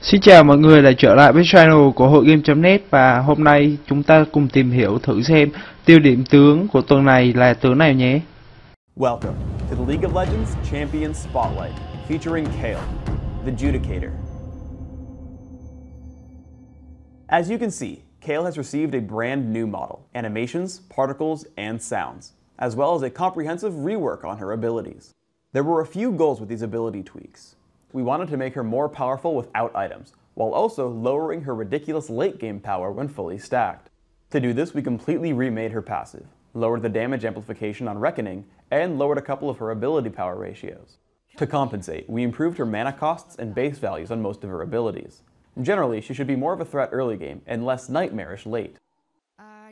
Xin chào mọi người đã trở lại với channel của hội game.net và hôm nay chúng ta cùng tìm hiểu thử xem tiêu điểm tướng của tuần này là tướng nào nhé. Welcome to the League of Legends Champion Spotlight featuring Kayle, the Judicator. As you can see, Kayle has received a brand new model, animations, particles, and sounds, as well as a comprehensive rework on her abilities. There were a few goals with these ability tweaks. We wanted to make her more powerful without items, while also lowering her ridiculous late game power when fully stacked. To do this, we completely remade her passive, lowered the damage amplification on Reckoning, and lowered a couple of her ability power ratios. To compensate, we improved her mana costs and base values on most of her abilities. Generally, she should be more of a threat early game and less nightmarish late.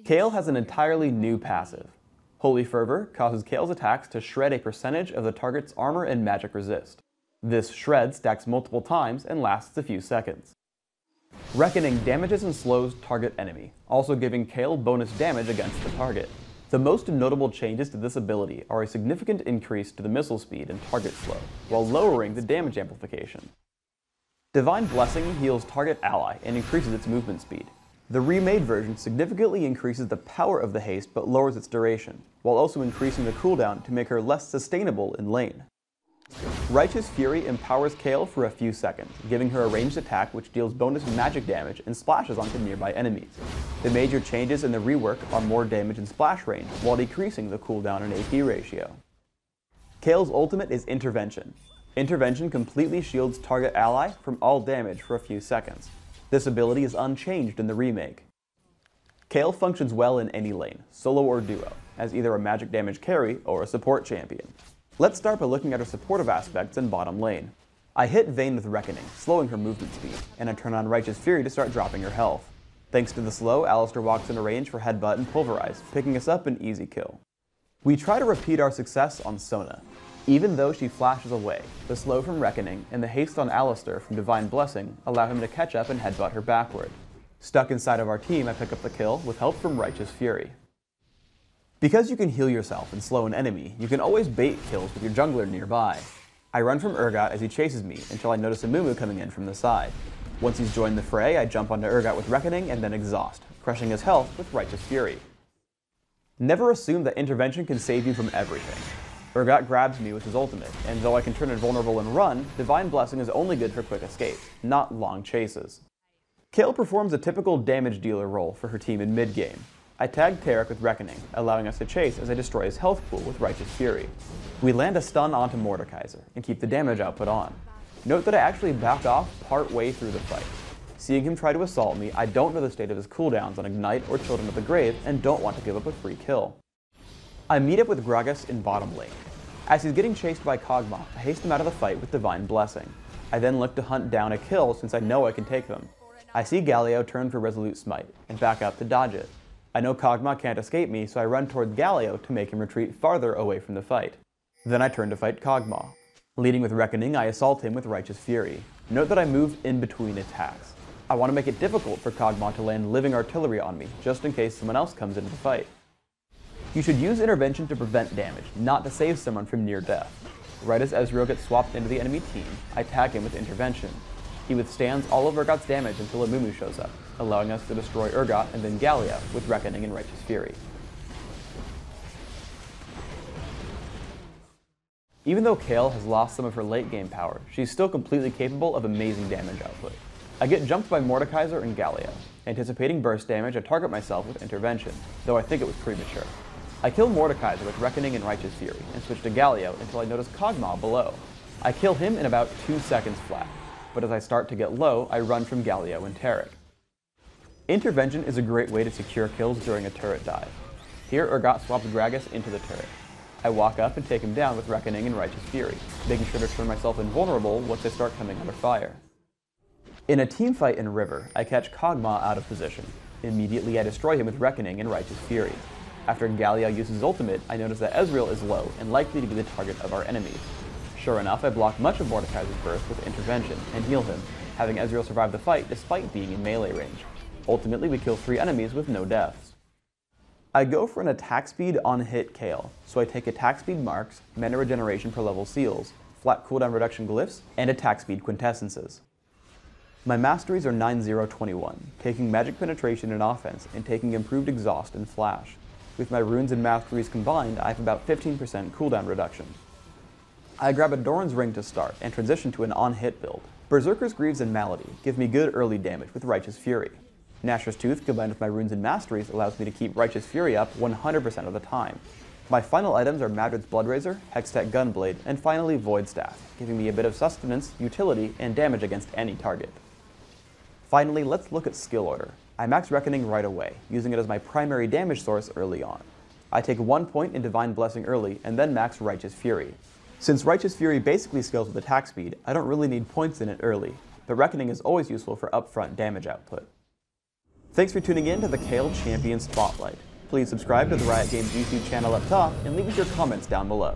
Kayle has an entirely new passive. Holy Fervor causes Kayle's attacks to shred a percentage of the target's armor and magic resist. This shred stacks multiple times and lasts a few seconds. Reckoning damages and slows target enemy, also giving Kayle bonus damage against the target. The most notable changes to this ability are a significant increase to the missile speed and target slow, while lowering the damage amplification. Divine Blessing heals target ally and increases its movement speed. The remade version significantly increases the power of the haste but lowers its duration, while also increasing the cooldown to make her less sustainable in lane. Righteous Fury empowers Kayle for a few seconds, giving her a ranged attack which deals bonus magic damage and splashes onto nearby enemies. The major changes in the rework are more damage and splash range, while decreasing the cooldown and AP ratio. Kayle's ultimate is Intervention. Intervention completely shields target ally from all damage for a few seconds. This ability is unchanged in the remake. Kayle functions well in any lane, solo or duo, as either a magic damage carry or a support champion. Let's start by looking at her supportive aspects in bottom lane. I hit Vayne with Reckoning, slowing her movement speed, and I turn on Righteous Fury to start dropping her health. Thanks to the slow, Alistar walks into range for Headbutt and Pulverize, picking us up an easy kill. We try to repeat our success on Sona. Even though she flashes away, the slow from Reckoning and the haste on Alistar from Divine Blessing allow him to catch up and headbutt her backward. Stuck inside of our team, I pick up the kill with help from Righteous Fury. Because you can heal yourself and slow an enemy, you can always bait kills with your jungler nearby. I run from Urgot as he chases me until I notice a Mumu coming in from the side. Once he's joined the fray, I jump onto Urgot with Reckoning and then Exhaust, crushing his health with Righteous Fury. Never assume that Intervention can save you from everything. Urgot grabs me with his ultimate, and though I can turn invulnerable and run, Divine Blessing is only good for quick escape, not long chases. Kayle performs a typical damage dealer role for her team in mid-game. I tag Taric with Reckoning, allowing us to chase as I destroy his health pool with Righteous Fury. We land a stun onto Mordekaiser and keep the damage output on. Note that I actually back off part way through the fight. Seeing him try to assault me, I don't know the state of his cooldowns on Ignite or Children of the Grave and don't want to give up a free kill. I meet up with Gragas in bottom lane. As he's getting chased by Kog'Maw, I haste him out of the fight with Divine Blessing. I then look to hunt down a kill since I know I can take them. I see Galio turn for Resolute Smite and back up to dodge it. I know Kog'Maw can't escape me, so I run toward Galio to make him retreat farther away from the fight. Then I turn to fight Kog'Maw. Leading with Reckoning, I assault him with Righteous Fury. Note that I moved in between attacks. I want to make it difficult for Kog'Maw to land living artillery on me, just in case someone else comes into the fight. You should use Intervention to prevent damage, not to save someone from near death. Right as Ezreal gets swapped into the enemy team, I tag him with Intervention. He withstands all of Urgot's damage until a Mumu shows up, allowing us to destroy Urgot and then Galio with Reckoning and Righteous Fury. Even though Kayle has lost some of her late game power, she's still completely capable of amazing damage output. I get jumped by Mordekaiser and Galio. Anticipating burst damage, I target myself with Intervention, though I think it was premature. I kill Mordekaiser with Reckoning and Righteous Fury, and switch to Galio until I notice Kog'Maw below. I kill him in about 2 seconds flat, but as I start to get low, I run from Galio and Taric. Intervention is a great way to secure kills during a turret dive. Here, Urgot swaps Gragas into the turret. I walk up and take him down with Reckoning and Righteous Fury, making sure to turn myself invulnerable once I start coming under fire. In a teamfight in River, I catch Kog'Maw out of position. Immediately, I destroy him with Reckoning and Righteous Fury. After Galio uses his ultimate, I notice that Ezreal is low and likely to be the target of our enemies. Sure enough, I block much of Mordekaiser's burst with Intervention and heal him, having Ezreal survive the fight despite being in melee range. Ultimately, we kill 3 enemies with no deaths. I go for an attack speed on hit Kayle, so I take attack speed marks, mana regeneration per level seals, flat cooldown reduction glyphs, and attack speed quintessences. My masteries are 9-0-21, taking magic penetration and offense, and taking improved exhaust and flash. With my runes and masteries combined, I have about 15% cooldown reduction. I grab a Doran's Ring to start, and transition to an on-hit build. Berserker's Greaves and Malady give me good early damage with Righteous Fury. Gnasher's Tooth combined with my runes and masteries allows me to keep Righteous Fury up 100% of the time. My final items are Madred's Bloodrazor, Hextech Gunblade, and finally Void Staff, giving me a bit of sustenance, utility, and damage against any target. Finally, let's look at skill order. I max Reckoning right away, using it as my primary damage source early on. I take 1 point in Divine Blessing early, and then max Righteous Fury. Since Righteous Fury basically scales with attack speed, I don't really need points in it early, but Reckoning is always useful for upfront damage output. Thanks for tuning in to the Kayle Champion Spotlight. Please subscribe to the Riot Games YouTube channel up top, and leave us your comments down below.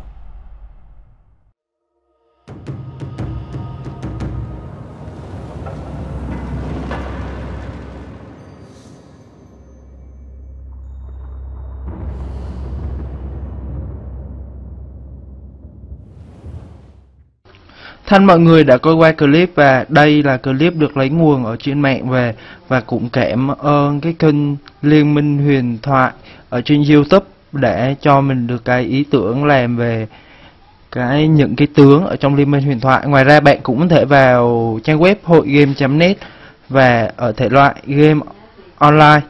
Thân mọi người đã coi qua clip, và đây là clip được lấy nguồn ở trên mạng về, và cũng cảm ơn cái kênh Liên minh huyền thoại ở trên YouTube để cho mình được cái ý tưởng làm về những cái tướng ở trong Liên minh huyền thoại. Ngoài ra bạn cũng có thể vào trang web hội game.net và ở thể loại game online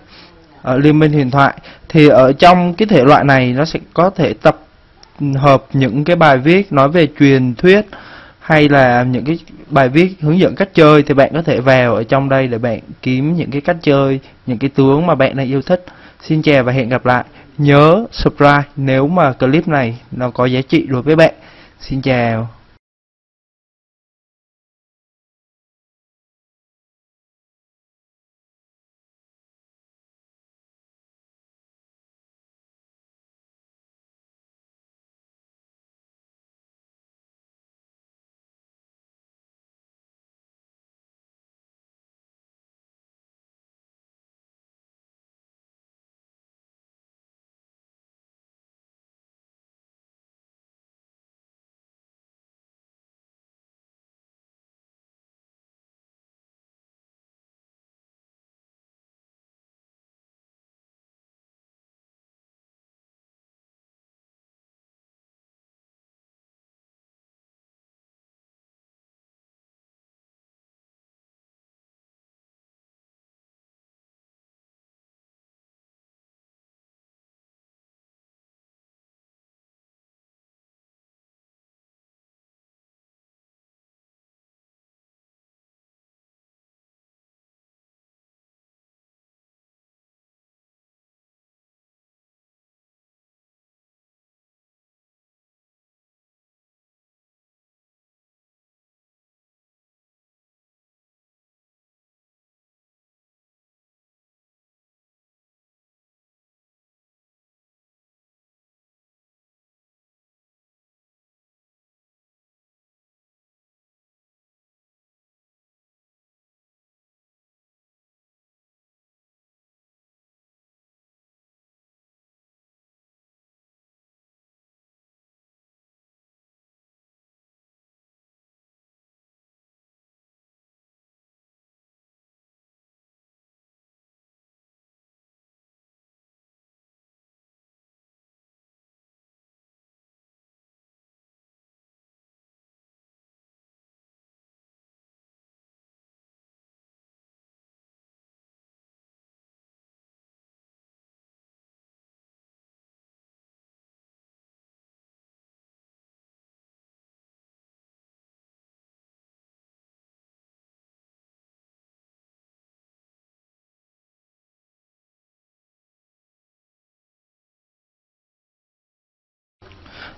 ở Liên minh huyền thoại, thì ở trong cái thể loại này nó sẽ có thể tập hợp những cái bài viết nói về truyền thuyết hay là những cái bài viết hướng dẫn cách chơi, thì bạn có thể vào ở trong đây để bạn kiếm những cái cách chơi, những cái tướng mà bạn đang yêu thích. Xin chào và hẹn gặp lại. Nhớ subscribe nếu mà clip này nó có giá trị đối với bạn. Xin chào.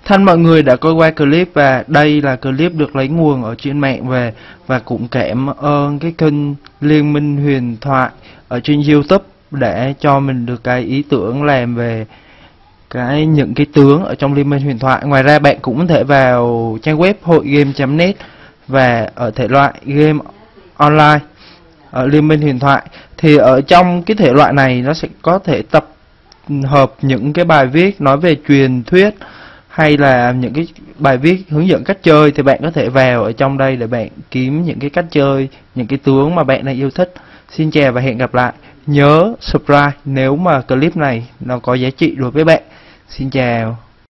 Thân mọi người đã coi qua clip, và đây là clip được lấy nguồn ở trên mạng về, và cũng cảm ơn cái kênh Liên minh huyền thoại ở trên YouTube để cho mình được cái ý tưởng làm về những cái tướng ở trong Liên minh huyền thoại. Ngoài ra bạn cũng có thể vào trang web hội game.net và ở thể loại game online ở Liên minh huyền thoại, thì ở trong cái thể loại này nó sẽ có thể tập hợp những cái bài viết nói về truyền thuyết hay là những cái bài viết hướng dẫn cách chơi, thì bạn có thể vào ở trong đây để bạn kiếm những cái cách chơi, những cái tướng mà bạn đang yêu thích. Xin chào và hẹn gặp lại. Nhớ subscribe nếu mà clip này nó có giá trị đối với bạn. Xin chào.